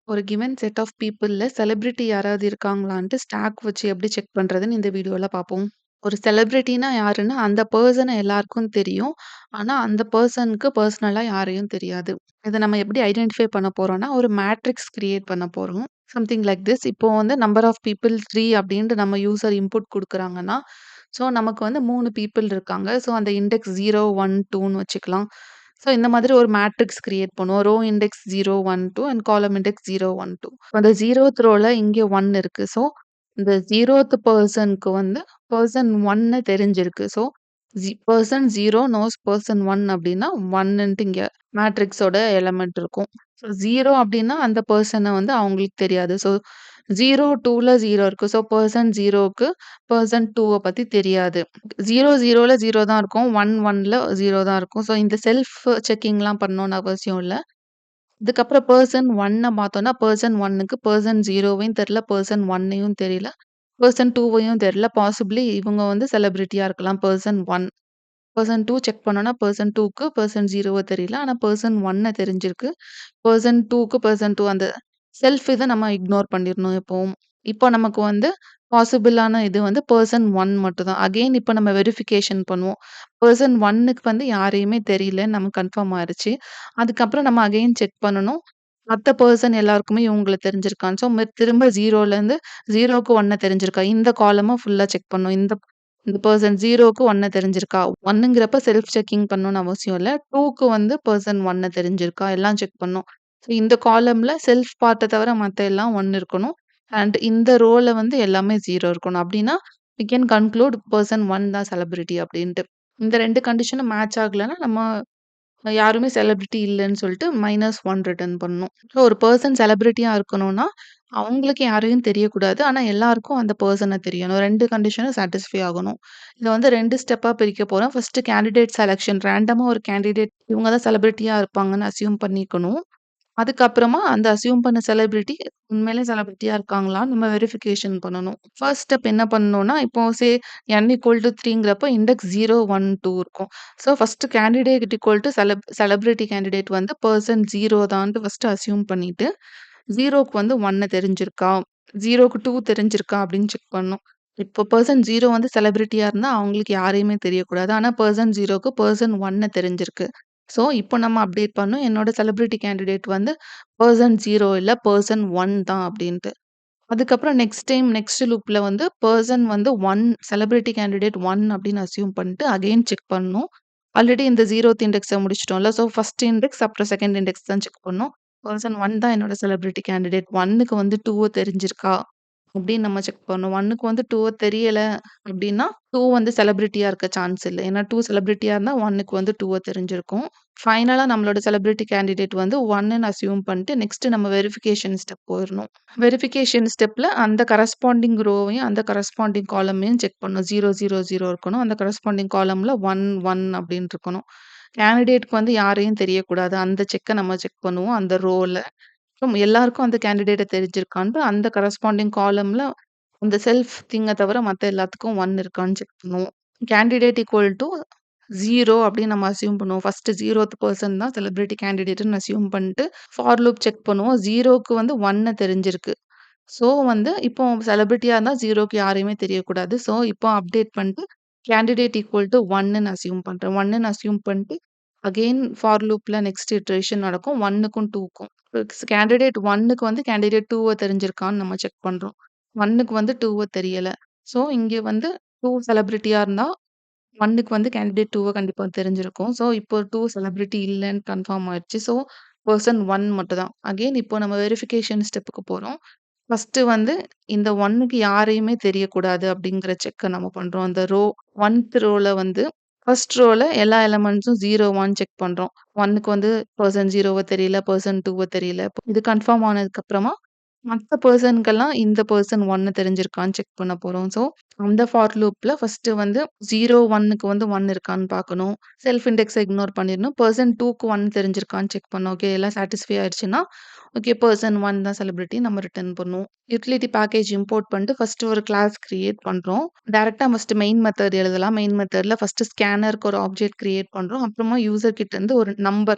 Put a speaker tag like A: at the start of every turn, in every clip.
A: ஒரு given set of பீப்பிள்ல celebrity யாராவது இருக்காங்களான்ட்டு stock வச்சு எப்படி செக் பண்றதுன்னு இந்த வீடியோல பார்ப்போம். ஒரு செலிபிரிட்டினா யாருன்னா, அந்த பெர்சன எல்லாருக்கும் தெரியும். ஆனா, அந்த பெர்சனுக்கு பெர்சனலா யாரையும் தெரியாது. இத நம்ம எப்படி ஐடென்டிஃபை பண்ண போறோம்னா, ஒரு மேட்ரிக்ஸ் கிரியேட் பண்ண போறோம். Something like this. இப்போ வந்து நம்பர் ஆஃப் பீப்பிள் 3 அப்படின்ட்டு நம்ம யூசர் இன்புட் குடுக்குறாங்கன்னா, ஸோ நமக்கு வந்து 3 பீப்பிள் இருக்காங்க. ஸோ அந்த இண்டெக்ஸ் 0, 1, 2ன்னு வச்சுக்கலாம். ஸோ இந்த மாதிரி ஒரு மேட்ரிக்ஸ் கிரியேட் பண்ணுவோம். Row index 0, 1, 2 and column index 0, 1, 2. அந்த 0த் ரோல இங்க 1 இருக்கு. ஸோ இந்த 0த் பெர்சனுக்கு வந்து பெர்சன் 1 தெரிஞ்சிருக்கு. ஸோ பெர்சன் 0 நோஸ் பெர்சன் 1 அப்படின்னா 1ன்ட்டு இங்க மேட்ரிக்ஸோட எலிமெண்ட் இருக்கும். ஸோ 0 அப்படின்னா அந்த பெர்சன வந்து அவங்களுக்கு தெரியாது. ஸோ 0, 2ல 0 இருக்கு. ஸோ பெர்சன் 0க்கு பெர்சன் 2வ பத்தி தெரியாது. 0, 0ல 0 தான் இருக்கும். 1, 1ல 0 தான் இருக்கும். ஸோ இந்த செல்ஃப் செக்கிங்லாம் பண்ணணும்னு அவசியம் இல்ல. இதுக்கப்புறம் பெர்சன் 1 பார்த்தோம்னா, பெர்சன் 1க்கு பெர்சன் 0வையும் தெரியல, பெர்சன் 1யும் தெரியல, பெர்சன் 2வையும் தெரியல. பாசிபிலி இவங்க வந்து செலிபிரிட்டியா இருக்கலாம். பெர்சன் 1. பெர்சன் 2 செக் பண்ணோம்னா, பெர்சன் 2க்கு பெர்சன் 0வ தெரியல. ஆனா பெர்சன் 1 தெரிஞ்சிருக்கு. பெர்சன் 2க்கு பெர்சன் 2 அந்த செல்ஃப் இத நம்ம இக்னோர் பண்ணிறணும் எப்பவும். இப்போ நமக்கு வந்து பாசிபிளான இது வந்து பெர்சன் 1 மட்டும் தான். அகைன் இப்ப நம்ம வெரிஃபிகேஷன் பண்ணுவோம். பெர்சன் 1க்கு வந்து யாரையுமே தெரியலன்னு நமக்கு கன்ஃபார்ம் ஆயிருச்சு. அதுக்கப்புறம் நம்ம அகைன் செக் பண்ணணும். மத்த பெர்சன் எல்லாருக்குமே இவங்கள தெரிஞ்சிருக்கான்னு. ஸோ திரும்ப 0லேருந்து 0க்கு 1 தெரிஞ்சிருக்கா? இந்த காலம ஃபுல்லா செக் பண்ணணும். இந்த இந்த பெர்சன் 0க்கு 1 தெரிஞ்சிருக்கா? 1ங்கிறப்ப செல்ஃப் செக்கிங் பண்ணணும்னு அவசியம் இல்ல. 2க்கு வந்து பெர்சன் 1 தெரிஞ்சிருக்கா? எல்லாம் செக் பண்ணணும். ஸோ இந்த காலம்ல செல்ஃப் பார்ட்ட தவிர மத்த எல்லாம் 1 இருக்கணும். அண்ட் இந்த ரோல வந்து எல்லாமே 0 இருக்கணும். அப்டின்னா, வி கேன் கன்க்ளூட் பெர்சன் 1 தான் செலிபிரிட்டி அப்டின்ட்டு. இந்த 2 கண்டிஷனும் மேட்ச் ஆகலன்னா, நம்ம யாருமே செலிபிரிட்டி இல்லன்னு சொல்லிட்டு -1 ரிட்டர்ன் பண்ணணும். ஸோ ஒரு பெர்சன் செலிபிரிட்டியா இருக்கணும்னா, அவங்களுக்கு யாரையும் தெரியக்கூடாது. ஆனா எல்லாருக்கும் அந்த பெர்சன தெரியணும். 2 கண்டிஷனும் சாட்டிஸ்ஃபை ஆகணும். இத வந்து 2 ஸ்டெப்பா பிரிக்க போறோம். First candidate selection. ரேண்டமா ஒரு கேண்டிடேட் இவங்க தான் செலிபிரிட்டியா இருப்பாங்கன்னு அஸ்யூம் பண்ணிக்கணும். அதுக்கப்புறமா அந்த அஸ்யூம் பண்ண செலிபிரிட்டி உண்மையிலே செலிபிரிட்டியா இருக்காங்களான்னு நம்ம வெரிஃபிகேஷன் பண்ணணும். ஃபர்ஸ்ட் ஸ்டெப் என்ன பண்ணணும்னா, இப்போ n = 3ங்கிறப்ப இண்டெக்ஸ் 0, 1, 2 இருக்கும். So first candidate equal to celebrity candidate வந்து பெர்சன் 0 தான்ட்டு ஃபர்ஸ்ட் அஸ்யூம் பண்ணிட்டு, 0க்கு வந்து 1 தெரிஞ்சிருக்கா? 0க்கு 2 தெரிஞ்சிருக்கா? அப்படின்னு செக் பண்ணணும். இப்போ பெர்சன் 0 வந்து செலிபிரிட்டியா இருந்தா அவங்களுக்கு யாரையுமே தெரியக்கூடாது. ஆனா பெர்சன் 0க்கு பெர்சன் 1 தெரிஞ்சிருக்கு. ஸோ, இப்போ நம்ம அப்டேட் பண்ணணும். என்னோட செலிபிரிட்டி கேண்டிடேட் வந்து பெர்சன் 0 இல்ல பெர்சன் 1 தான் அப்டின்ட்டு. அதுக்கப்புறம் நெக்ஸ்ட் லூப்ல வந்து பெர்சன் வந்து 1 செலிபிரிட்டி கேண்டிடேட் 1 அப்டின்னு அஸ்யூம் பண்ணிட்டு அகைன் செக் பண்ணணும். ஆல்ரெடி இந்த 0த் இண்டெக்ஸ முடிச்சுட்டோம்ல. ஸோ, ஃபர்ஸ்ட் இண்டெக்ஸ் அப்புறம் செகண்ட் இண்டெக்ஸ் தான் செக் பண்ணணும். பெர்சன் 1 தான் என்னோட செலிபிரிட்டி கேண்டிடேட். 1க்கு வந்து 2 தெரிஞ்சிருக்கா? அப்டின்னு நம்ம செக் பண்ணணும். 1க்கு வந்து 2 தெரியல அப்டின்னா, 2 வந்து செலிபிரிட்டியா இருக்க சான்ஸ் இல்ல. ஏன்னா 2 செலிபிரிட்டியா இருந்தா 1க்கு வந்து 2 தெரிஞ்சிருக்கும். ஃபைனலா நம்மளோட செலிபிரிட்டி கேண்டிடேட் வந்து 1ன்னு அஸ்யூம் பண்ணிட்டு, நெக்ஸ்ட் நம்ம வெரிஃபிகேஷன் ஸ்டெப் போயிரணும். வெரிஃபிகேஷன் ஸ்டெப்ல அந்த கரஸ்பாண்டிங் ரோவையும், அந்த கரஸ்பாண்டிங் காலமையும் செக் பண்ணணும். 0, 0, 0 இருக்கணும். அந்த கரஸ்பாண்டிங் காலம்ல 1, 1 அப்டின்னு இருக்கணும். கேண்டிடேட்க்கு வந்து யாரையும் தெரியக்கூடாது. அந்த செக்க நம்ம செக் பண்ணுவோம் அந்த ரோல. எல்லாருக்கும் அந்த கேண்டிடேட்ட தெரிஞ்சிருக்கான்ட்டு, அந்த கரஸ்பாண்டிங் காலம்ல அந்த செல்ஃப் திங்க தவிர மத்த எல்லாத்துக்கும் 1 இருக்கான்னு செக் பண்ணுவோம். கேண்டிடேட் ஈக்குவல் டூ 0 அப்படின்னு நம்ம அஸ்யூம் பண்ணுவோம். ஃபர்ஸ்ட் 0த் பெர்சன் தான் செலிபிரிட்டி கேண்டிடேட்ன்னு அஸ்யூம் பண்ணிட்டு, ஃபார் லூப் செக் பண்ணுவோம். 0க்கு வந்து 1 தெரிஞ்சிருக்கு. ஸோ வந்து இப்போ செலிபிரிட்டியா இருந்தா 0க்கு யாரையுமே தெரியக்கூடாது. ஸோ இப்போ அப்டேட் பண்ணிட்டு கேண்டிடேட் ஈக்குவல் டூ 1ன்னு அஸ்யூம் பண்றேன். 1ன்னு அஸ்யூம் பண்ணிட்டு அகெயின் ஃபார் லூப்ல நெக்ஸ்ட் இட்டரேஷன் நடக்கும். 1க்கும் 2க்கும். கேண்டிடேட் 1க்கு வந்து கேண்டிடேட் 2வ தெரிஞ்சிருக்கான்னு நம்ம செக் பண்றோம். 1க்கு வந்து 2வ தெரியல. ஸோ இங்க வந்து 2 செலிபிரிட்டியா இருந்தா 1க்கு வந்து கேண்டிடேட் 2வ கண்டிப்பா தெரிஞ்சிருக்கும். ஸோ இப்போ 2 செலிபிரிட்டி இல்லன்னு கன்ஃபார்ம் ஆயிடுச்சு. ஸோ பெர்சன் 1 மட்டும் தான். அகெயின் இப்போ நம்ம வெரிஃபிகேஷன் ஸ்டெப்புக்கு போறோம். ஃபர்ஸ்ட்டு வந்து இந்த 1க்கு யாரையுமே தெரியக்கூடாது அப்படிங்கிற செக்க நம்ம பண்றோம். அந்த 1த் ரோல வந்து ஃபர்ஸ்ட் ரோல எல்லா எலிமெண்ட்ஸும் 0, 1 செக் பண்றோம். 1க்கு வந்து பெர்சன் 0வ தெரியல, பெர்சன் 2வ தெரியல. இது கன்ஃபார்ம் ஆனதுக்கப்புறமா மத்த பெர்சனுக்கெல்லாம் இந்த பெர்சன் 1 தெரிஞ்சிருக்கான்னு செக் பண்ண போறோம். ஸோ அந்த ஃபார் லூப்ல ஃபர்ஸ்ட்டு வந்து 0, 1க்கு வந்து 1 இருக்கான்னு பார்க்கணும். செல்ஃப் இண்டெக்ஸ இக்னோர் பண்ணிரணும். பெர்சன் 2க்கு 1 தெரிஞ்சிருக்கான்னு செக் பண்ணணும். ஓகே எல்லாம் சாட்டிஸ்ஃபை ஆயிடுச்சுன்னா, ஓகே பெர்சன் 1 தான் செலிபிரிட்டி நம்ம ரிட்டர்ன் பண்ணுவோம். யுட்டிலிட்டி பேக்கேஜ் இம்போர்ட் பண்ணிட்டு ஃபர்ஸ்ட்டு ஒரு கிளாஸ் கிரியேட் பண்றோம். டைரக்ட்டா ஃபர்ஸ்ட்டு மெயின் மெத்தட் எழுதலாம். மெயின் மெத்தட்ல ஃபர்ஸ்ட்டு ஸ்கேனருக்கு ஒரு ஆப்ஜெக்ட் கிரியேட் பண்றோம். அப்புறமா யூசர் கிட்ட இருந்து ஒரு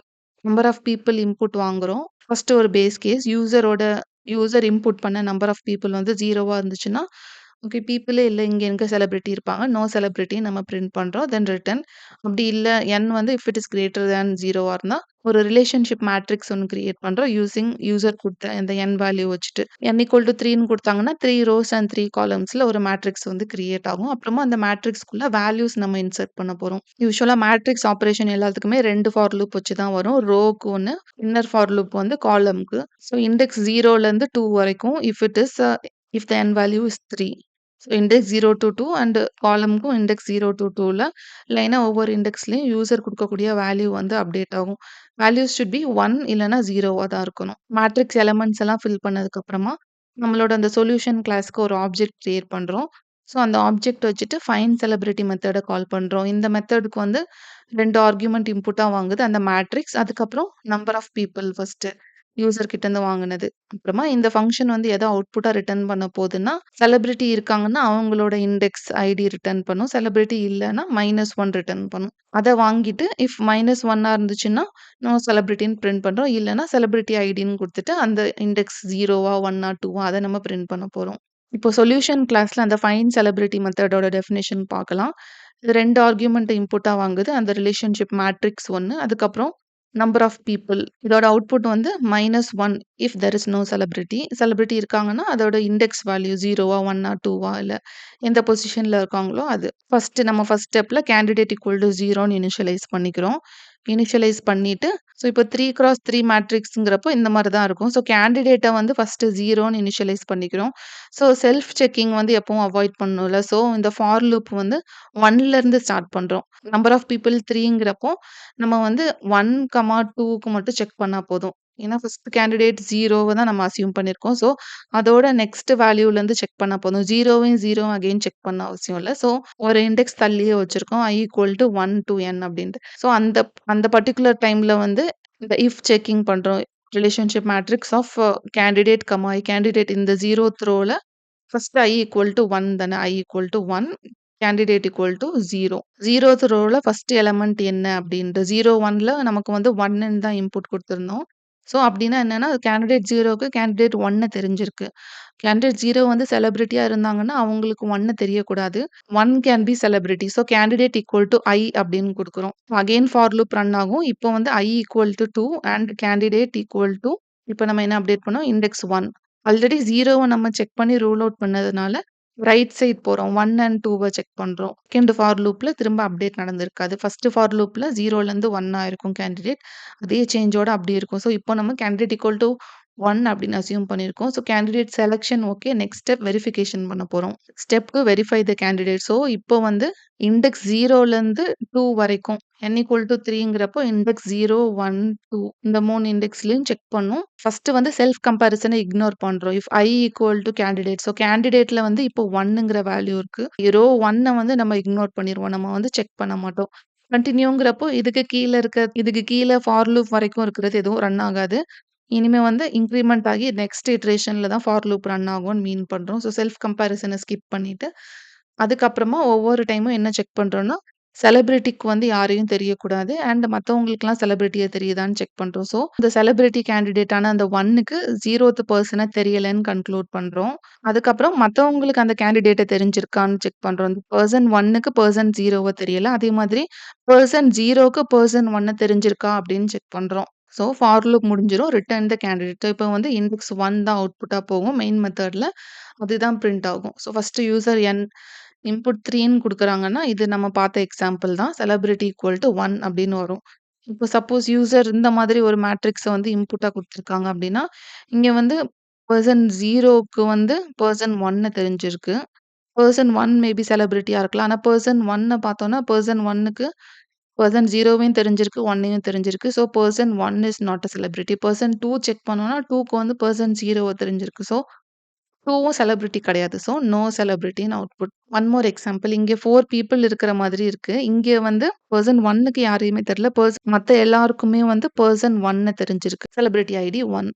A: நம்பர் ஆஃப் பீப்பிள் இன்புட் வாங்குறோம். ஃபர்ஸ்ட் ஒரு பேஸ் கேஸ் யூசர் இன்புட் பண்ண நம்பர் ஆஃப் பீப்பிள் வந்து 0வா இருந்துச்சுன்னா, ஓகே பீப்பிளே இல்ல. இங்க எங்க செலிபிரிட்டி இருப்பாங்க. நோ செலிபிரிட்டி நம்ம பிரிண்ட் பண்றோம். Then return. அப்படி இல்ல வந்து if it is greater than 0வா இருந்தா, ஒரு ரிலேஷன்ஷிப் மேட்ரிக்ஸ் ஒண்ணு கிரியேட் பண்றோம். யூசர் குடுத்த இந்த வேல்யூ வச்சுட்டு. = 3ன்னு குடுத்தாங்கன்னா, 3 ரோஸ் அண்ட் 3 காலம்ஸ்ல ஒரு மேட்ரிக்ஸ் வந்து கிரியேட் ஆகும். அப்புறமா அந்த மேட்ரிக்ஸ்க்குள்ள வேல்யூஸ் நம்ம இன்சர்ட் பண்ண போறோம். யூசுவலா மேட்ரிக்ஸ் ஆப்பரேஷன் எல்லாத்துக்குமே 2 ஃபார் லூப் வச்சு தான் வரும். ரோக்கு 1, இன்னர் ஃபார் லூப் வந்து காலம்க்கு. ஸோ இண்டெக்ஸ் 0லேருந்து 2 வரைக்கும் if the value is 3. So index 0 to 2 and காலம்க்கும் இண்டெக்ஸ் 0 டூ 2ல லைனா ஒவ்வொரு இண்டெக்ஸ்லயும் யூசர் குடுக்கக்கூடிய வேல்யூ வந்து அப்டேட் ஆகும். வேல்யூஸ் ஷுட் பி 1 இல்லன்னா 0வா தான் இருக்கணும். மேட்ரிக்ஸ் எலிமெண்ட்ஸ் எல்லாம் ஃபில் பண்ணதுக்கு அப்புறமா, நம்மளோட அந்த சொல்யூஷன் கிளாஸ்க்கு ஒரு ஆப்ஜெக்ட் கிரியேட் பண்றோம். ஸோ அந்த ஆப்ஜெக்ட் வச்சுட்டு ஃபைண்ட் செலிபிரிட்டி மெத்தட கால் பண்றோம். இந்த மெத்தடுக்கு வந்து 2 ஆர்குமென்ட் இன்புட்டா வாங்குது அந்த மேட்ரிக்ஸ். அதுக்கப்புறம் number of people first user கிட்ட இருந்து வாங்குனது. அப்புறமா இந்த ஃபங்ஷன் வந்து எத அவுட்புட்டா ரிட்டர்ன் பண்ண போதுன்னா, செலிபிரிட்டி இருக்காங்கன்னா, அவங்களோட இண்டெக்ஸ் ஐடி ரிட்டர்ன் பண்ணும். செலிபிரிட்டி இல்லன்னா -1 ரிட்டர்ன் பண்ணும். அத வாங்கிட்டு இஃப் -1ஆ இருந்துச்சுன்னா, நோ செலிபிரிட்டின்னு பிரிண்ட் பண்றோம். இல்லன்னா செலிபிரிட்டி ஐடின்னு குடுத்துட்டு, அந்த இண்டெக்ஸ் 0வா, 1ஆ, 2வா அத நம்ம பிரிண்ட் பண்ண போறோம். இப்போ சொல்யூஷன் கிளாஸ்ல அந்த ஃபைண்ட் செலிபிரிட்டி மெத்தடோட டெஃபினிஷன் பார்க்கலாம். இது 2 ஆர்குமென்ட் இன்புட்டா வாங்குது. அந்த ரிலேஷன்ஷிப் மேட்ரிக்ஸ் 1 அதுக்கப்புறம் நம்பர் ஆஃப் பீப்பிள். இதோட அவுட்புட் வந்து -1 if there is no celebrity. Celebrity இருக்காங்கன்னா, அதோட இண்டெக்ஸ் வேல்யூ 0வா, 1ஆ, 2வா இல்ல எந்த பொசிஷன்ல இருக்காங்களோ அது. ஃபர்ஸ்ட் ஸ்டெப்ல கேண்டிடேட் = 0ன்னு இனிஷியலைஸ் பண்ணிக்கிறோம். இனிஷியலைஸ் பண்ணிட்டு, ஸோ இப்போ 3x3 மேட்ரிக்ஸ்ங்கிறப்போ இந்த மாரி தான் இருக்கும். ஸோ கேண்டிடேட்ட வந்து ஃபர்ஸ்ட்டு 0ன்னு இனிஷியலைஸ் பண்ணிக்கிறோம். ஸோ செல்ஃப் செக்கிங் வந்து எப்பவும் அவாய்ட் பண்ணணும்ல. ஸோ இந்த ஃபார் லூப் வந்து 1லருந்து ஸ்டார்ட் பண்றோம். நம்பர் ஆஃப் பீப்பிள் 3ங்கிறப்போ, நம்ம வந்து 1, 2க்கு மட்டும் செக் பண்ணா போதும். ஏன்னா ஃபர்ஸ்ட் கேண்டிடேட் 0வ தான் நம்ம அஸ்யூம் பண்ணியிருக்கோம். ஸோ அதோட நெக்ஸ்ட் வேல்யூலருந்து செக் பண்ணா போதும். 0வையும் அகைன் செக் பண்ண அவசியம் இல்ல. ஸோ ஒரு இண்டெக்ஸ் தள்ளியே வச்சிருக்கோம். i = 1 to n அப்படின்ட்டு. ஸோ அந்த அந்த பர்ட்டிகுலர் டைம்ல வந்து இந்த இஃப் செக்கிங் பண்றோம். ரிலேஷன்ஷிப் மேட்ரிக்ஸ் ஆஃப் கேண்டிடேட் இந்த 0த் ரோல ஃபர்ஸ்ட் = 1 தானே. i = 1 candidate = 0. 0த் ரோல ஃபர்ஸ்ட் எலிமெண்ட் என்ன அப்படின்ட்டு 0, 1ல நமக்கு வந்து 1ன்னு தான் இன்புட் குடுத்திருந்தோம். ஸோ அப்படின்னா என்னன்னா, கேண்டிடேட் 0க்கு கேண்டிடேட் 1 தெரிஞ்சிருக்கு. கேண்டிடேட் 0 வந்து செலிபிரிட்டியா இருந்தாங்கன்னா, அவங்களுக்கு 1 தெரியக்கூடாது. 1 can be celebrity. So candidate I அப்படின்னு குடுக்குறோம். அகைன் ஃபார் லூப் ரன் ஆகும். இப்போ வந்து i = 2 அண்ட் கேண்டிடேட் = இப்போ நம்ம என்ன அப்டேட் பண்ணோம்? இண்டெக்ஸ் 1. ஆல்ரெடி 0வ நம்ம செக் பண்ணி ரூல் அவுட் பண்ணதுனால, ரைட் சைட் போறோம். 1 அண்ட் 2வ செக் பண்றோம். செகண்ட் ஃபார் லூப்ல திரும்ப அப்டேட் நடந்திருக்காது. ஃபர்ஸ்ட் ஃபார் லூப்ல 0லருந்து 1ஆ இருக்கும் கேண்டிடேட். அதே சேஞ்சோட அப்படி இருக்கும். ஸோ இப்போ நம்ம கேண்டிடேட் = 1 அப்படின்னு அஸ்யூம் பண்ணியிருக்கோம். So candidate selection okay. Next step verification பண்ண போறோம். Step 2 verify the candidate. So இப்போ வந்து இண்டெக்ஸ் 0லருந்து 2 வரைக்கும் n = 3ங்கிறப்போ இண்டெக்ஸ் 0, 1, 2 இந்த 3 இண்டெக்ஸ்லயும் செக் பண்ணும். ஃபர்ஸ்ட் வந்து செல்ஃப் கம்பேரிசன இக்னோர் பண்றோம். If i = candidate. ஸோ கேண்டிடேட்ல வந்து இப்போ 1ங்கிற வேல்யூ இருக்கு. ரோ 1 வந்து நம்ம இக்னோர் பண்ணிருவோம். நம்ம வந்து செக் பண்ண மாட்டோம். கன்டின்யூங்கிறப்போ இதுக்கு கீழ ஃபார் லூப் வரைக்கும் இருக்கிறது எதுவும் ரன் ஆகாது. இனிமே வந்து இன்கிரிமெண்ட் ஆகி நெக்ஸ்ட் இட்டரேஷன்ல தான் ஃபார் லூப் ரன் ஆகும்னு மீன் பண்றோம். ஸோ செல்ஃப் கம்பேரிசன ஸ்கிப் பண்ணிட்டு, அதுக்கப்புறமா ஒவ்வொரு டைமும் என்ன செக் பண்றோம்னா, செலிபிரிட்டிக்கு வந்து யாரையும் தெரியக்கூடாது. அண்ட் மத்தவங்களுக்கெல்லாம் செலிபிரிட்டியா தெரியுதான்னு செக் பண்றோம். ஸோ இந்த செலிபிரிட்டி கேண்டிடேட்டான அந்த 1க்கு 0த் பெர்சன தெரியலன்னு கன்க்ளூட் பண்றோம். அதுக்கப்புறம் மத்தவங்களுக்கு அந்த கேண்டிடேட்ட தெரிஞ்சிருக்கான்னு செக் பண்றோம். இந்த பெர்சன் 1க்கு பெர்சன் 0வ தெரியல. அதே மாதிரி பெர்சன் 0க்கு பெர்சன் 1 தெரிஞ்சிருக்கா அப்படின்னு செக் பண்றோம். ஸோ ஃபார் லூப் முடிஞ்சிரும். Return the candidate. இப்போ வந்து இண்டெக்ஸ் 1 தான் அவுட்புட்டா போகும். மெயின் மெத்தட்ல அதுதான் பிரிண்ட் ஆகும். ஸோ ஃபர்ஸ்ட் யூசர் இன்புட் 3ன்னு குடுக்குறாங்கன்னா, இது நம்ம பார்த்த எக்ஸாம்பிள் தான். செலிபிரிட்டி = 1 அப்படின்னு வரும். இப்போ சப்போஸ் யூசர் இந்த மாதிரி ஒரு மேட்ரிக்ஸ வந்து இன்புட்டா குடுத்துருக்காங்க அப்படின்னா, இங்க வந்து பெர்சன் 0க்கு வந்து பெர்சன் 1 தெரிஞ்சிருக்கு. பெர்சன் 1 மேபி செலிபிரிட்டியா இருக்கலாம். ஆனா பெர்சன் 1 பார்த்தோம்னா, பெர்சன் 1க்கு பெர்சன் 0வையும் தெரிஞ்சிருக்கு, 1யும் தெரிஞ்சிருக்கு. So person 1 is not a celebrity. Person 2 check பண்ணோம்னா, 2க்கு வந்து பெர்சன் 0வ தெரிஞ்சிருக்கு. ஸோ 2வும் செலிபிரிட்டி கிடையாது. ஸோ நோ செலிபிரிட்டின்னு அவுட்புட். One more example. இங்க 4 பீப்பிள் இருக்கிற மாதிரி இருக்கு. இங்க வந்து பெர்சன் 1க்கு யாரையுமே தெரியல. மத்த எல்லாருக்குமே வந்து பெர்சன் 1 தெரிஞ்சிருக்கு. Celebrity ID 1.